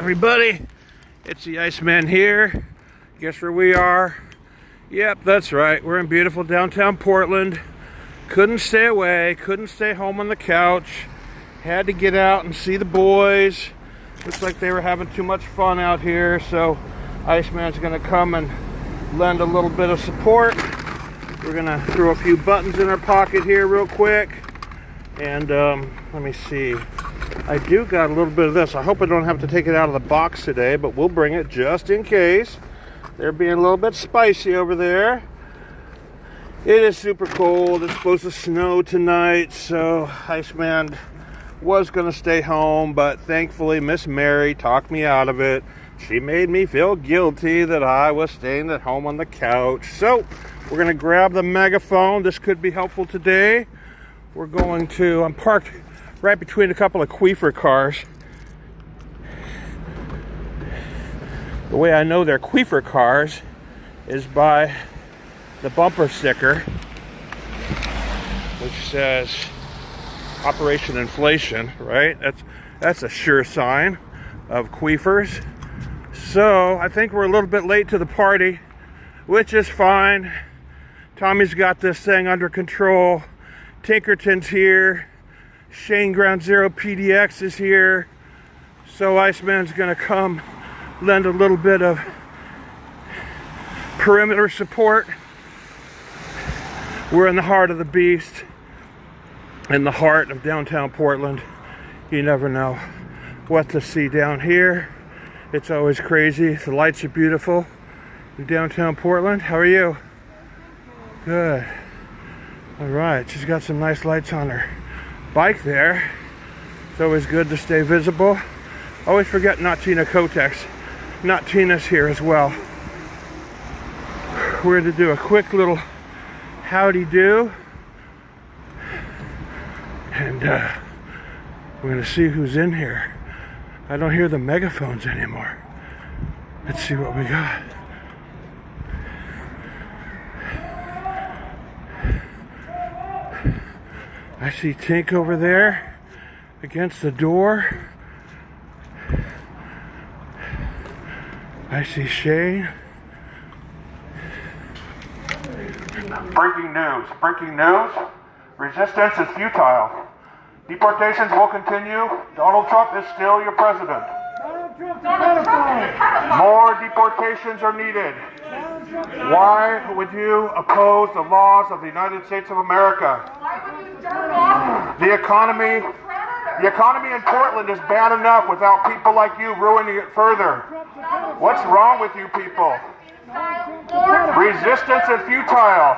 everybody, it's the Iceman here. Guess where we are? Yep, that's right, we're in beautiful downtown Portland. Couldn't stay away, couldn't stay home on the couch. Had to get out and see the boys. Looks like they were having too much fun out here, so Iceman's gonna come and lend a little bit of support. We're gonna throw a few buttons in our pocket here real quick. And let me see. I do got a little bit of this. I hope I don't have to take it out of the box today, but we'll bring it just in case. They're being a little bit spicy over there. It is super cold. It's supposed to snow tonight, so Iceman was going to stay home, but thankfully Miss Mary talked me out of it. She made me feel guilty that I was staying at home on the couch. So we're going to grab the megaphone. This could be helpful today. We're going to, I'm parked right between a couple of queefer cars. The way I know they're queefer cars is by the bumper sticker, which says Operation Inflation, right? That's a sure sign of queefers. So I think we're a little bit late to the party, which is fine. Tommy's got this thing under control. Tinkerton's here. Shane Ground Zero PDX is here. So Iceman's gonna come lend a little bit of perimeter support. We're in the heart of the beast, in the heart of downtown Portland. You never know what to see down here. It's always crazy. The lights are beautiful in downtown Portland. How are you? Good. All right, she's got some nice lights on her bike there. It's always good to stay visible. Always forget not Tina Kotex. Not Tina's here as well. We're going to do a quick little howdy do. And we're going to see who's in here. I don't hear the megaphones anymore. Let's see what we got. I see Tink over there against the door. I see Shane. Breaking news. Resistance is futile. Deportations will continue. Donald Trump is still your president. More deportations are needed. Why would you oppose the laws of the United States of America? The economy in Portland is bad enough without people like you ruining it further. What's wrong with you people? Resistance is futile.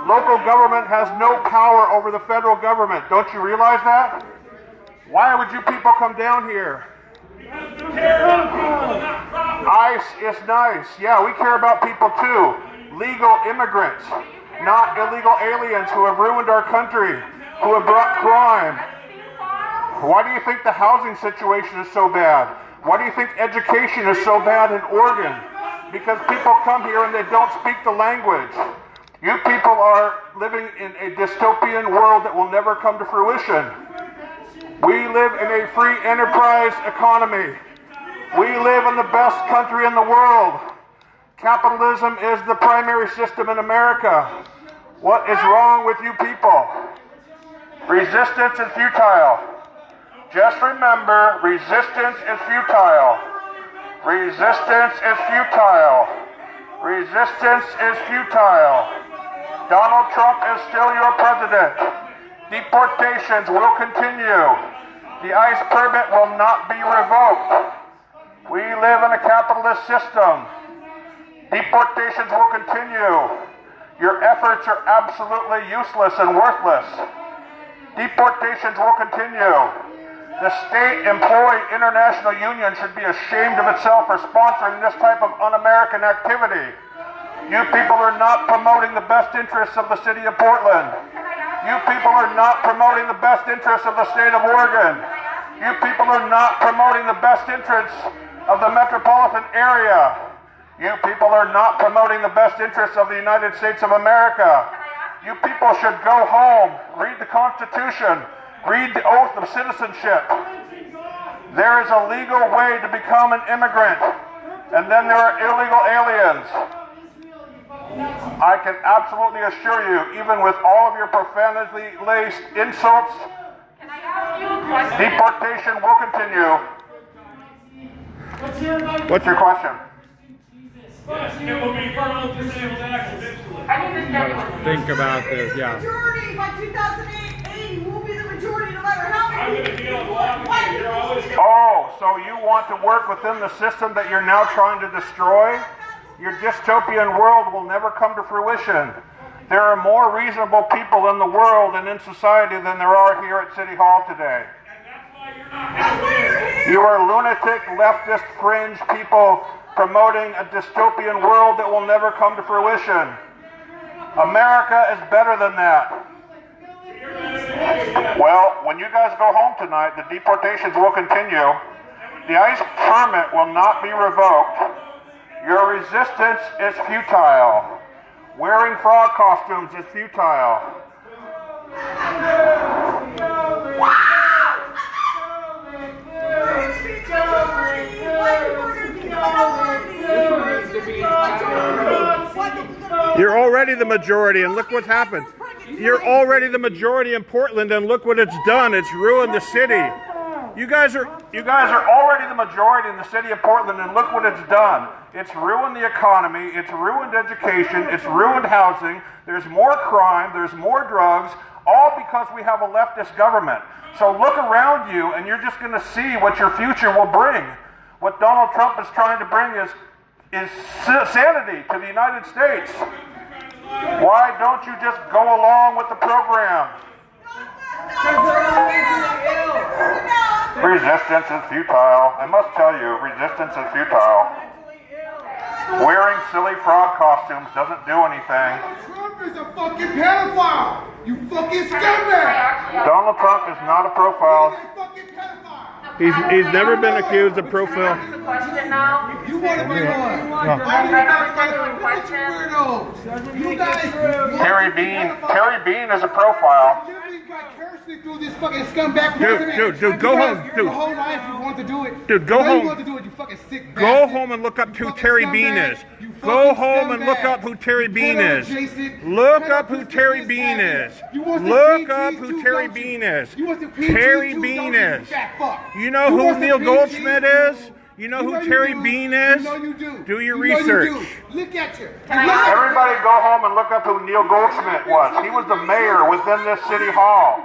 Local government has no power over the federal government. Don't you realize that? Why would you people come down here? ICE is nice. Yeah, we care about people too. Legal immigrants, not illegal aliens who have ruined our country, who have brought crime. Why do you think the housing situation is so bad? Why do you think education is so bad in Oregon? Because people come here and they don't speak the language. You people are living in a dystopian world that will never come to fruition. We live in a free enterprise economy. We live in the best country in the world. Capitalism is the primary system in America. What is wrong with you people? Resistance is futile. Just remember, resistance is futile. Resistance is futile. Resistance is futile. Donald Trump is still your president. Deportations will continue. The ICE permit will not be revoked. We live in a capitalist system. Deportations will continue. Your efforts are absolutely useless and worthless. Deportations will continue. The State Employee International Union should be ashamed of itself for sponsoring this type of un-American activity. You people are not promoting the best interests of the city of Portland. You people are not promoting the best interests of the state of Oregon. You people are not promoting the best interests of the metropolitan area. You people are not promoting the best interests of the United States of America. You people should go home, read the Constitution, read the oath of citizenship. There is a legal way to become an immigrant, and then there are illegal aliens. I can absolutely assure you, even with all of your profanity-laced insults, deportation will continue. What's your question? Think about this, yeah. Majority by 2080 will be the majority no matter how many. Oh, so you want to work within the system that you're now trying to destroy? Your dystopian world will never come to fruition. There are more reasonable people in the world and in society than there are here at City Hall today. You are lunatic, leftist, fringe people promoting a dystopian world that will never come to fruition. America is better than that. Well, when you guys go home tonight, the deportations will continue. The ICE permit will not be revoked. Your resistance is futile. Wearing frog costumes is futile. You're already the majority, and look what's happened. You're already the majority in Portland, and look what it's done. It's ruined the city. You guys are already the majority in the city of Portland, and look what it's done. It's ruined the economy, it's ruined education, it's ruined housing, there's more crime, there's more drugs, all because we have a leftist government. So look around you, and you're just going to see what your future will bring. What Donald Trump is trying to bring is sanity to the United States. Why don't you just go along with the program? Resistance is futile. I must tell you, resistance is futile. Wearing silly frog costumes doesn't do anything. Trump is a fucking pedophile! You fucking scumbag! Donald Trump is not a profile. He's a fucking pedophile! He's never been accused of profile. You want to be one? You guys, Terry Bean is a profile. vicariously through this fucking scumbag Dude, go home, dude. Your whole life you want to do it. Dude, go home. You want to do it, you fucking sick Go bastard. home and look up who fucking Terry Bean scumbag. is. You Go fucking home and look scumbag. up who Terry Bean is. Pedo-adjacent, Look up who pedo-adjacent Terry ass Bean is. You want the Look PGs up who too, Terry don't you? Bean is. You want the PGs Terry too, Bean don't you, is. you fat fuck? You know You who want the Neil PGs? Goldschmidt is? You know You who you Terry do. Bean is? You know you do. Do your You know you research. do. Look at you. Everybody go home and look up who Neil Goldschmidt was. He was the mayor within this city hall.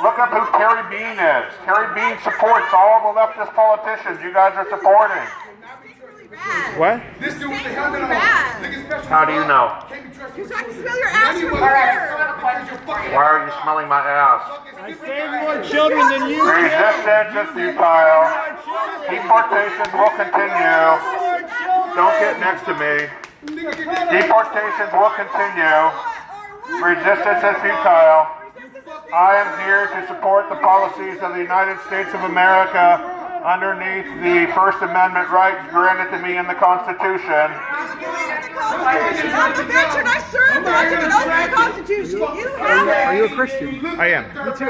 Look up who Terry Bean is. Terry Bean supports all the leftist politicians you guys are supporting. What? This dude with the helmet on. Look at special. How do you know? Because I can smell your ass from here. Why are you smelling my ass? I saved more children than you. Resistance is futile. Deportations will continue. Don't get next to me. Deportations will continue. Resistance is futile. I am here to support the policies of the United States of America underneath the First Amendment rights granted to me in the Constitution. I'm a veteran. I served. I took an oath to the Constitution. You have it. Are you a Christian? I am. Me too.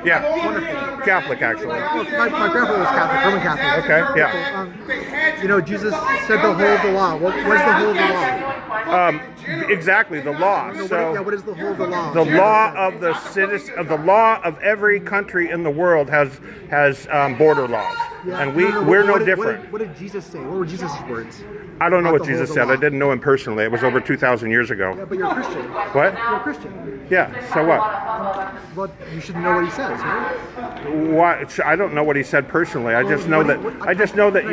Yeah. Wonderful. Catholic, actually. My grandfather was Catholic, Roman Catholic. Okay, yeah. You know, Jesus said the whole of the law. What is the whole of the law? Exactly, the law. So What is the whole of the law? the law of the citizen, of the law of every country in the world has border laws, and we're no different. What did Jesus say? What were Jesus' words? I don't know About what the whole Jesus of the said. I law. didn't know him personally. It was over 2,000 years Yeah, ago. but you're a Christian. What? You're a Christian. Yeah. So what? Well, you should know what he says, right? What? I don't know what he said personally. I just know that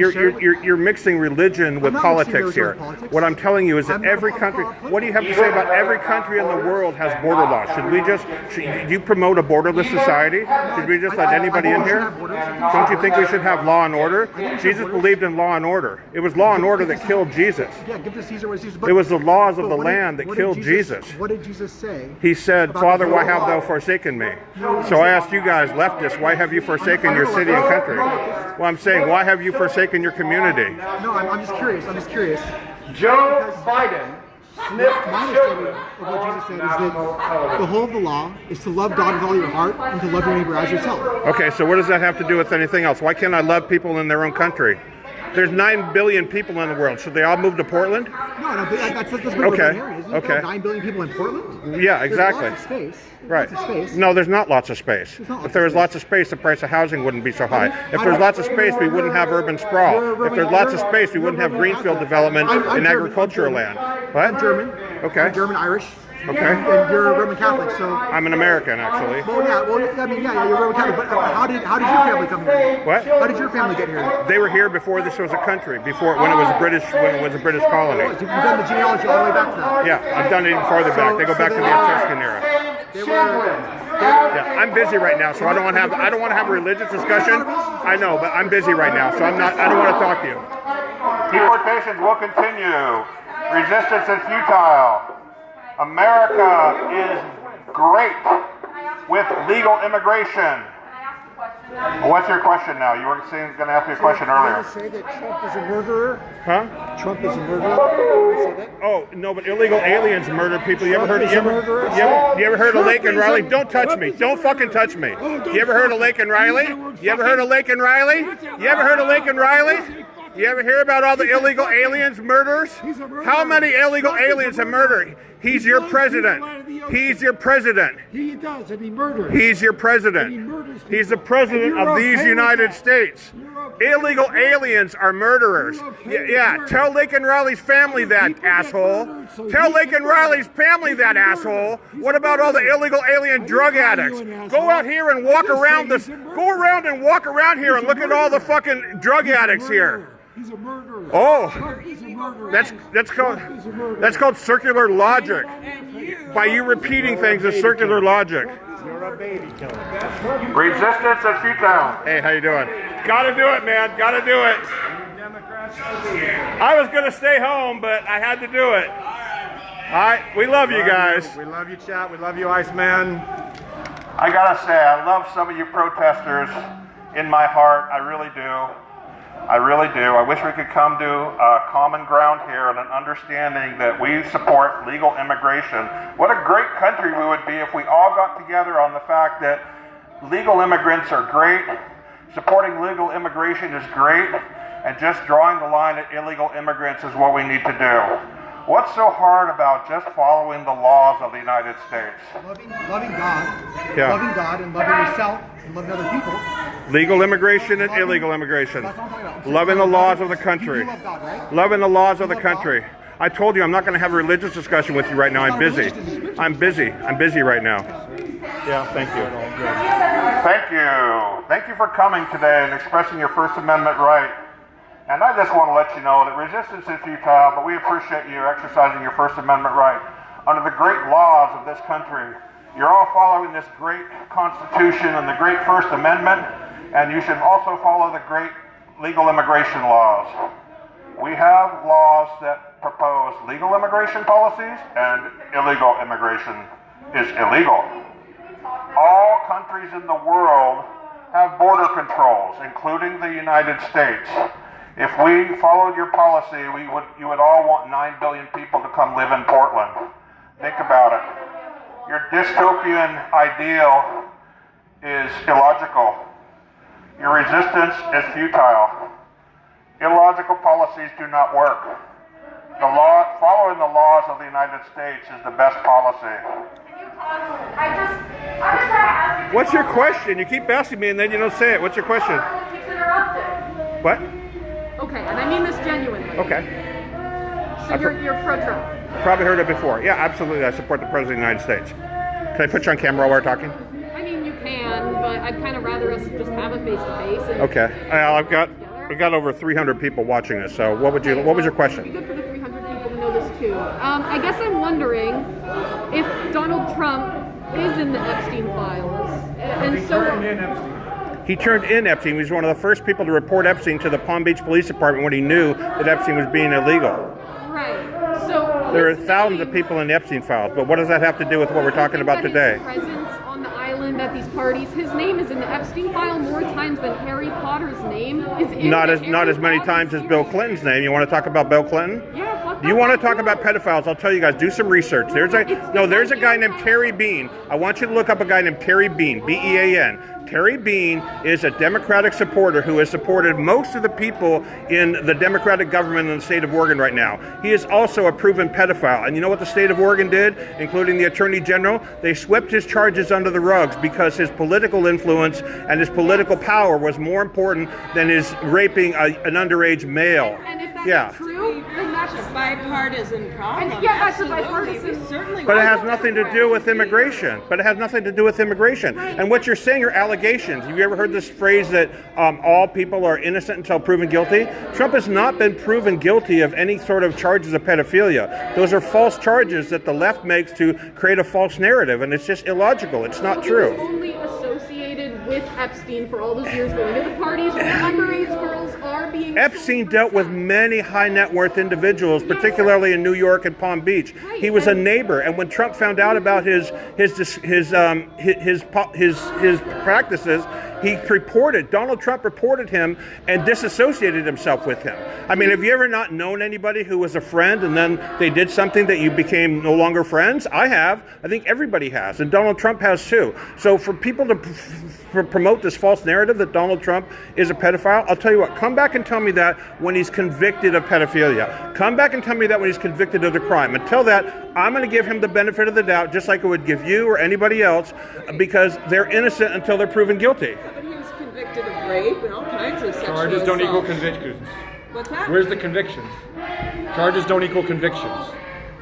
you're mixing religion with not mixing politics religion here. with politics. What I'm telling you is that I'm not every a country. political- What do you have to say about every country in the world has border laws? Should you promote a borderless society? Should we just let anybody in here? Don't you think we should have law and order? Jesus believed in law and order. It was law and order that killed Jesus. Yeah, give to Caesar what is Caesar. It was the laws of but the what did- land that what did killed Jesus. What did Jesus say? He said, about "Father, the why whole have thou law? forsaken me?" So I asked you guys, leftists, why have you forsaken your city and country? Well, I'm saying, why have you forsaken your community? No, I'm just curious. I'm just curious. Joe Biden My understanding of what Jesus said is that the whole of the law is to love God with all your heart and to love your neighbor as yourself. Okay, so what does that have to do with anything else? Why can't I love people in their own country? There's 9 billion people in the world. Should they all move to Portland? No, that's what we're Okay. hearing, isn't it? Okay. 9 billion people in Portland? Yeah, exactly. There's lots of space. Right. Lots of space. No, there's not lots of space. There's not lots If there of was space. lots of space, the price of housing wouldn't be so high. If there's lots of space, we wouldn't have urban sprawl. If there's lots of space, we wouldn't have greenfield development I'm in German. agricultural land. What? I'm German. Okay. I'm German, Irish. Okay. And you're a Roman Catholic, so. I'm an American, actually. Well, yeah, I mean, yeah, you're Roman Catholic, but how did your family come here? What? How did your family get here? They were here before this was a country, when it was a British colony. You've done the genealogy all the way back to that. Yeah, I've done it even farther back. They go back to the Etruscan era. Yeah, I'm busy right now, so I don't want to have a religious discussion. I know, but I'm busy right now, so I don't want to talk to you. Deportations will continue. Resistance is futile. America is great with legal immigration. What's your question now? You were going to ask me a question earlier. Say that Trump is a murderer? Huh? Trump is a murderer? Say that? Oh, no, but illegal aliens murder people. You ever heard Trump is a murderer? you ever heard of Lake and Riley? Don't touch me. Don't fucking touch me. You ever heard of Lake and Riley? You ever heard of Lake and Riley? You ever heard of Lake and Riley? You ever hear about all the illegal aliens murders? How many illegal aliens have murdered? He's your president. He's your president. He does, and he murders. He's your president. He's the president of these United States. Illegal aliens are murderers. Yeah, tell Lake and Riley's family that, asshole. Tell Lake and Riley's family that, asshole. What about all the illegal alien drug addicts? Go out here and walk around this. Go around and walk around here and look at all the fucking drug addicts here. He's a murderer. Oh, He's a murderer. that's called circular logic. By you repeating things, it's circular logic. You're a baby killer. Resistance is futile. Hey, how you doing? Gotta do it, man. Gotta do it. I was gonna stay home, but I had to do it. All right, we love you guys. We love you, chat. We love you, Iceman. I gotta say, I love some of you protesters in my heart. I really do. I really do. I wish we could come to a common ground here and an understanding that we support legal immigration. What a great country we would be if we all got together on the fact that legal immigrants are great, supporting legal immigration is great, and just drawing the line at illegal immigrants is what we need to do. What's so hard about just following the laws of the United States? Loving God. Yeah. Loving God and loving yourself and loving other people. Legal immigration and illegal immigration. That's what I'm talking about. Loving the laws of the country. You love God, right? Loving the laws of the love God? country. I told you I'm not going to have a religious discussion with you right now. I'm busy. I'm busy. I'm busy right now. Yeah, thank you. Thank you. Thank you for coming today and expressing your First Amendment right. And I just want to let you know that resistance is futile, but we appreciate you exercising your First Amendment right. Under the great laws of this country, you're all following this great Constitution and the great First Amendment, and you should also follow the great legal immigration laws. We have laws that propose legal immigration policies, and illegal immigration is illegal. All countries in the world have border controls, including the United States. If we followed your policy, you would all want 9 billion people to come live in Portland. Think about it. Your dystopian ideal is illogical. Your resistance is futile. Illogical policies do not work. Following the laws of the United States is the best policy. I'm just trying to ask you. What's your question? You keep asking me and then you don't say it. What's your question? Keeps interrupted. What? Okay, and I mean this genuinely. Okay. So you're pro-Trump? Probably heard it before. Yeah, absolutely. I support the President of the United States. Can I put you on camera while we're talking? I mean, you can, but I'd kind of rather us just have a face-to-face. Okay. We've got over 300 people watching this. So what was your question? It'd be good for the 300 people to know this too. I guess I'm wondering if Donald Trump is in the Epstein files, and so. He turned in Epstein. He was one of the first people to report Epstein to the Palm Beach Police Department when he knew that Epstein was being illegal. Right. So there are thousands of people in the Epstein files, but what does that have to do with what we're talking about today? His presence on the island at these parties, his name is in the Epstein file more times than Harry Potter's name is in Not as many times as Bill Clinton's name. You want to talk about Bill Clinton? Yeah, fuck You want to talk about pedophiles? I'll tell you guys. Do some research. There's a guy named Terry Bean. I want you to look up a guy named Terry Bean, B-E-A-N. Terry Bean is a Democratic supporter who has supported most of the people in the Democratic government in the state of Oregon right now. He is also a proven pedophile. And you know what the state of Oregon did, including the Attorney General? They swept his charges under the rugs because his political influence and his political power was more important than his raping an underage male. And if that's true, then that's a bipartisan problem. And that's a bipartisan. Certainly. But it has nothing to do with immigration. Right. And what you're saying are allegations. Have you ever heard this phrase that all people are innocent until proven guilty? Trump has not been proven guilty of any sort of charges of pedophilia. Those are false charges that the left makes to create a false narrative, and it's just illogical. It's not true. He was only associated with Epstein for all those years, going to the parties where underage girls are being. Epstein dealt with many high net worth individuals, particularly in New York and Palm Beach. He was a neighbor, and when Trump found out about his practices, Donald Trump reported him and disassociated himself with him. I mean, have you ever not known anybody who was a friend and then they did something that you became no longer friends? I have. I think everybody has, and Donald Trump has too. So for people to promote this false narrative that Donald Trump is a pedophile, I'll tell you what, come back and tell me that when he's convicted of pedophilia. Come back and tell me that when he's convicted of the crime. Until that, I'm going to give him the benefit of the doubt, just like I would give you or anybody else, because they're innocent until they're proven guilty. But he was convicted of rape and all kinds of sexual Charges don't equal assaults. convictions. What's that? Where's the convictions? Charges don't equal convictions.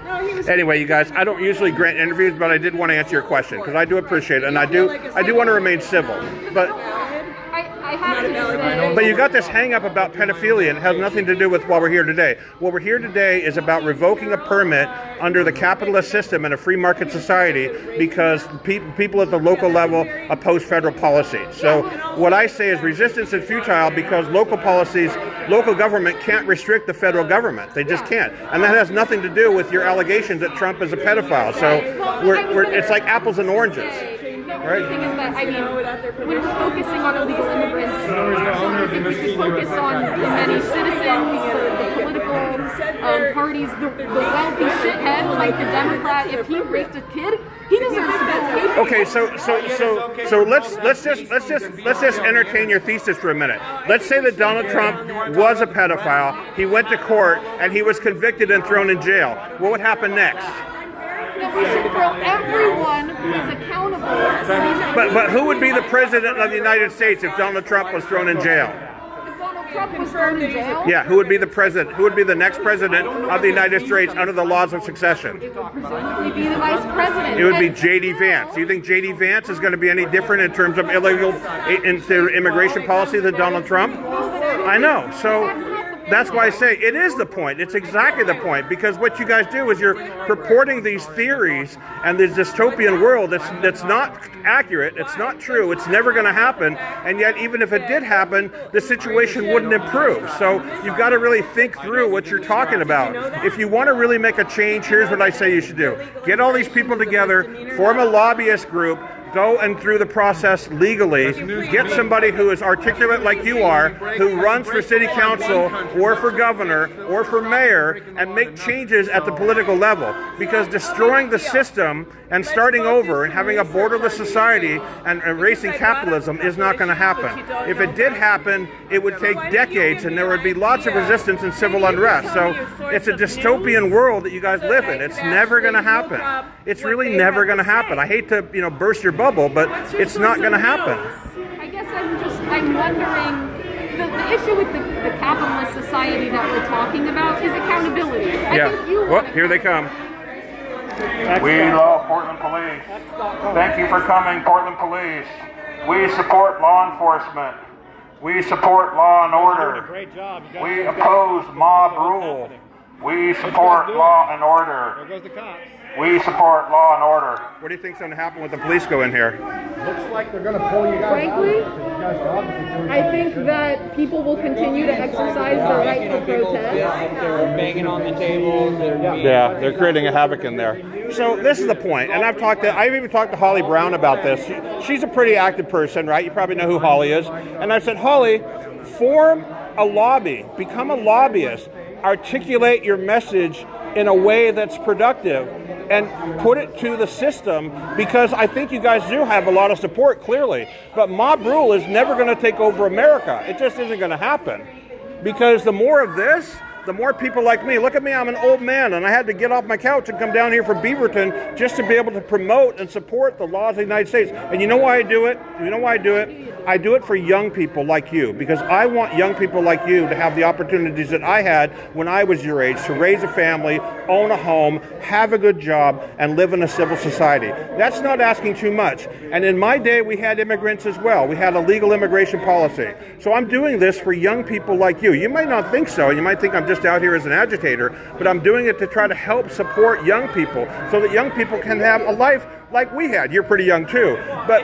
No, he was Anyway, you guys, I don't usually grant interviews, but I did want to answer your question because I do appreciate it, and I do want to remain civil. But I have to say. But you got this hang up about pedophilia, and it has nothing to do with why we're here today. What we're here today is about revoking a permit under the capitalist system in a free market society because people at the local level oppose federal policy. So what I say is resistance is futile because local government can't restrict the federal government. They just can't. And that has nothing to do with your allegations that Trump is a pedophile. So it's like apples and oranges. Right. The thing is that, I mean, when we're focusing on illegal immigrants, I think we should focus on the many citizens, the political parties, the wealthy shitheads like the Democrat. If he raped a kid, he deserves to be taken. Okay, so let's just entertain your thesis for a minute. Let's say that Donald Trump was a pedophile. He went to court and he was convicted and thrown in jail. What would happen next? We should throw everyone who's accountable. But who would be the president of the United States if Donald Trump was thrown in jail? If Donald Trump was thrown in jail? Yeah, who would be the president? Who would be the next president of the United States under the laws of succession? It would presumably be the vice president. It would be J.D. Vance. Do you think J.D. Vance is going to be any different in terms of illegal immigration policy than Donald Trump? I know. So that's why I say it is the point. It's exactly the point, because what you guys do is you're purporting these theories and this dystopian world that's not accurate, it's not true, it's never going to happen, and yet even if it did happen, the situation wouldn't improve. So you've got to really think through what you're talking about. If you want to really make a change, here's what I say you should do. Get all these people together, form a lobbyist group, go and through the process legally, get somebody who is articulate like you are, who runs for city council or for governor or for mayor, and make changes at the political level. Because destroying the system and starting over and having a borderless society and erasing capitalism is not going to happen. If it did happen, it would take decades and there would be lots of resistance and civil unrest. So it's a dystopian world that you guys live in. It's never going to happen. It's really never going to happen. I hate to, burst your bubble, but it's not going to happen. I guess I'm wondering, the issue with the capitalist society that we're talking about is accountability. I think you here they come. We love Portland Police. Thank you for coming, Portland Police. We support law enforcement. We support law and order. Great job. We oppose mob rule. We support law and order. There goes the cops. We support law and order. What do you think's going to happen when the police go in here? Looks like they're going to pull you guys Frankly, out. You guys are obviously doing I think that people will continue to exercise their right to protest. They're banging on the tables. Yeah, they're creating a havoc in there. So this is the point, and I've even talked to Holly Brown about this. She's a pretty active person, right? You probably know who Holly is. And I said, Holly, form a lobby, become a lobbyist. articulate your message in a way that's productive and put it to the system, because I think you guys do have a lot of support, clearly. But mob rule is never going to take over America. It just isn't going to happen. Because the more of this, the more people like me. Look at me, I'm an old man, and I had to get off my couch and come down here from Beaverton just to be able to promote and support the laws of the United States. And you know why I do it? You know why I do it? I do it for young people like you, because I want young people like you to have the opportunities that I had when I was your age, to raise a family, own a home, have a good job, and live in a civil society. That's not asking too much. And in my day, we had immigrants as well. We had a legal immigration policy. So I'm doing this for young people like you. You might not think so. You might think I'm just out here as an agitator, but I'm doing it to try to help support young people so that young people can have a life like we had. You're pretty young too, but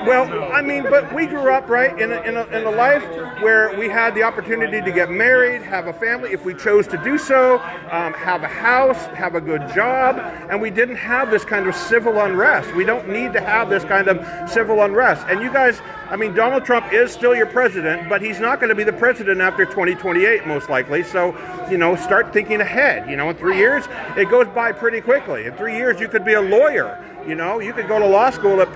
well, I mean, but we grew up, right, in a life where we had the opportunity to get married, have a family if we chose to do so, have a house, have a good job, and we didn't have this kind of civil unrest. We don't need to have this kind of civil unrest. And you guys, I mean, Donald Trump is still your president, but he's not going to be the president after 2028, most likely. So, you know, start thinking ahead. You know, in 3 years, it goes by pretty quickly. In 3 years, you could be a lawyer. You know, you could go to law school at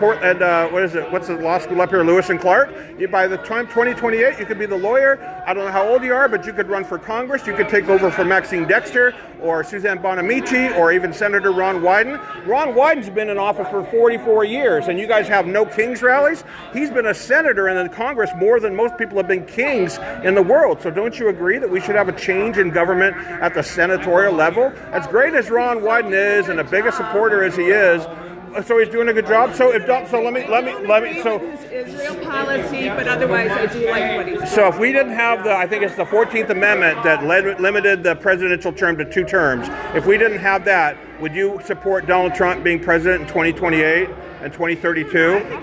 what's the law school up here, Lewis and Clark? By the time 2028, you could be the lawyer. I don't know how old you are, but you could run for Congress. You could take over for Maxine Dexter or Suzanne Bonamici or even Senator Ron Wyden. Ron Wyden's been in office for 44 years, and you guys have no Kings rallies? He's been a senator and in Congress more than most people have been kings in the world. So don't you agree that we should have a change in government at the senatorial level? As great as Ron Wyden is and the biggest supporter as he is, so he's doing a good job. So let me. So Israel policy, but otherwise I do like what he's doing. So if we didn't have I think it's the 14th Amendment that limited the presidential term to 2 terms. If we didn't have that, would you support Donald Trump being president in 2028 and 2032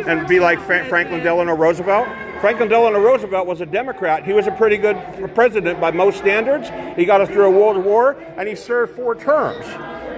and be like Franklin Delano Roosevelt? Franklin Delano Roosevelt was a Democrat. He was a pretty good president by most standards. He got us through a world war, and he served 4 terms.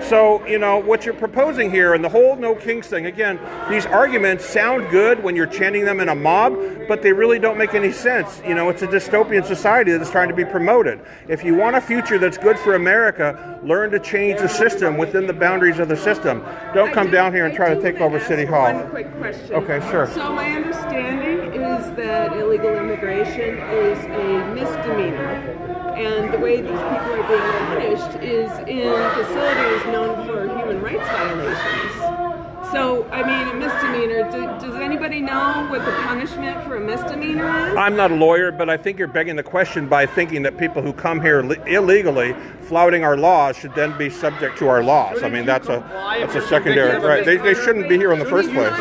So, you know, what you're proposing here and the whole no kings thing, again, these arguments sound good when you're chanting them in a mob, but they really don't make any sense. You know, it's a dystopian society that's trying to be promoted. If you want a future that's good for America, learn to change the system within the boundaries of the system. Don't come down here and try to take over City Hall. One quick question. Okay, sure. So my understanding is that illegal immigration is a misdemeanor. And the way these people are being punished is in facilities known for human rights violations. So, I mean, a misdemeanor, does anybody know what the punishment for a misdemeanor is? I'm not a lawyer, but I think you're begging the question by thinking that people who come here illegally, flouting our laws, should then be subject to our laws. I mean, that's a secondary, right. They shouldn't be here in the first place.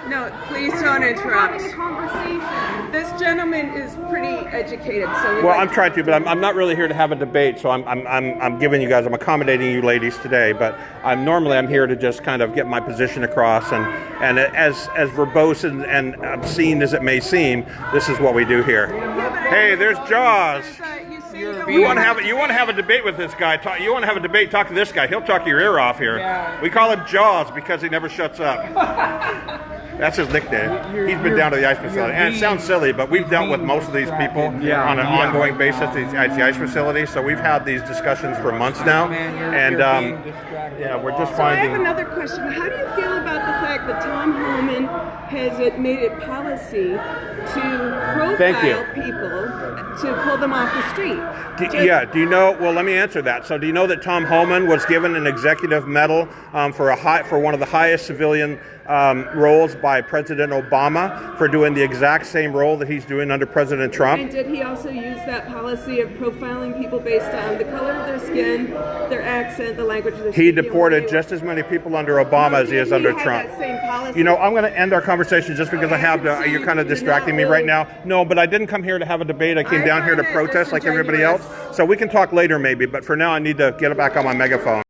No, please don't interrupt. This gentleman is pretty educated, so. Well, I'm trying to, but I'm not really here to have a debate. So I'm giving you guys, I'm accommodating you ladies today. But I'm here to just kind of get my position across, and as verbose and obscene as it may seem, this is what we do here. Hey, there's Jaws. You want to have a debate with this guy? You want to have a debate? Talk to this guy. He'll talk your ear off here. Yeah. We call him Jaws because he never shuts up. That's his nickname. He's been down to the ice facility. And it sounds silly, but we've dealt with most of these people on an ongoing basis at the ice facility. So we've had these discussions for months now. And we're just finding. I have another question. How do you feel about the fact that Tom Homan has made it policy to profile people to pull them off the street? Do you know? Well, let me answer that. So, do you know that Tom Homan was given an executive medal for one of the highest civilian roles by President Obama for doing the exact same role that he's doing under President Trump? And did he also use that policy of profiling people based on the color of their skin, their accent, the language of their He deported just as many people under Obama as he is under Trump. That same policy? You know, I'm going to end our conversation just because I have to. You're kind of distracting me right now. No, but I didn't come here to have a debate. I came down here to protest like everybody else. So we can talk later maybe, but for now I need to get it back on my megaphone.